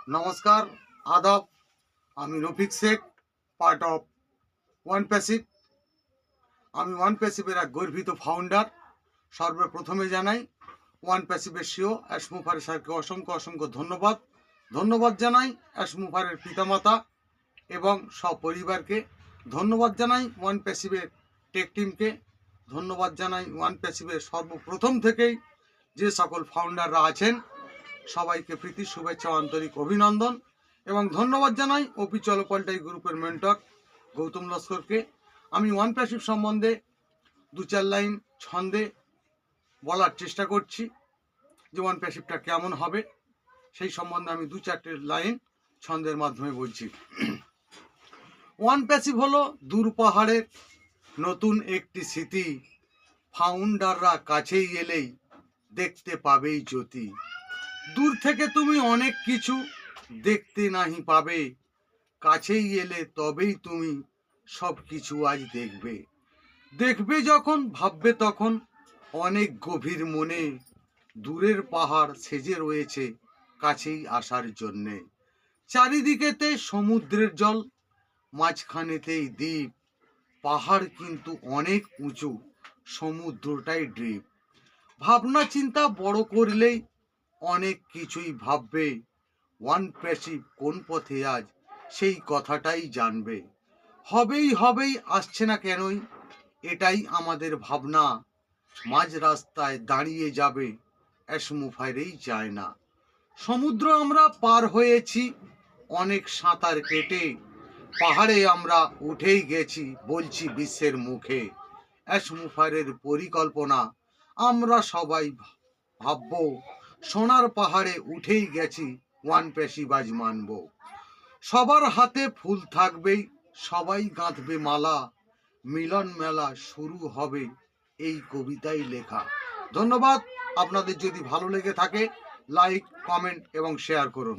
নমস্কার, আদাব। আমি Rafiq Sheikh, part of one passive. আমি ওয়ান প্যাসিভের এক গর্বিত ফাউন্ডার। সর্বপ্রথমে জানাই ওয়ান প্যাসিভের সিও অ্যাশমুফার স্যারকে অসংখ্য অসংখ্য ধন্যবাদ। ধন্যবাদ জানাই অ্যাশমুফারের পিতামাতা এবং সব পরিবারকে। ধন্যবাদ জানাই ওয়ান প্যাসিভের টেক টিমকে। ধন্যবাদ জানাই ওয়ান প্যাসিভের সর্বপ্রথম থেকেই যে সকল ফাউন্ডাররা আছেন সবাইকে প্রীতি শুভেচ্ছা আন্তরিক অভিনন্দন এবং ধন্যবাদ জানাই ওপি চলপাল্টাই গ্রুপের মেন্টর গৌতম লস্করকে। আমি ওয়ান প্যাসিভ সম্বন্ধে দু চার লাইন ছন্দে বলার চেষ্টা করছি যে ওয়ান প্যাসিভটা কেমন হবে, সেই সম্বন্ধে আমি দু চারটে লাইন ছন্দের মাধ্যমে বলছি। ওয়ান প্যাসিভ হলো দূর পাহাড়ের নতুন একটি স্মৃতি, ফাউন্ডাররা কাছেই এলেই দেখতে পাবেই জ্যোতি। দূর থেকে তুমি অনেক কিছু দেখতে নাহি পাবে, কাছেই এলে তবেই তুমি সব কিছু আজ দেখবে। দেখবে যখন ভাববে তখন অনেক গভীর মনে, দূরের পাহাড় সেজে রয়েছে কাছেই আসার জন্যে। চারিদিকেতে সমুদ্রের জল, মাঝখানেতেই দ্বীপ, পাহাড় কিন্তু অনেক উঁচু, সমুদ্রটাই ড্রিপ। ভাবনা চিন্তা বড় করলেই অনেক কিছুই ভাববে, ওয়ান প্যাসিভ কোন পথে আজ সেই কথাটাই জানবে। হবেই হবেই আসছে না কেনই, এটাই আমাদের ভাবনা, মাঝ রাস্তায় দাঁড়িয়ে যাবে অ্যাশমুফারেই যায় না। সমুদ্র আমরা পার হয়েছি অনেক সাঁতার কেটে, পাহাড়ে আমরা উঠেই গেছি বলছি বিশ্বের মুখে। অ্যাশমুফারের পরিকল্পনা আমরা সবাই ভাববো, সোনার পাহাড়ে উঠেই গেছি ওয়ান প্যাসিভ আজ মানব। সবার হাতে ফুল থাকবেই, সবাই গাঁথবে মালা, মিলন মেলা শুরু হবে এই কবিতায় লেখা। ধন্যবাদ। আপনাদের যদি ভালো লেগে থাকে লাইক, কমেন্ট এবং শেয়ার করুন।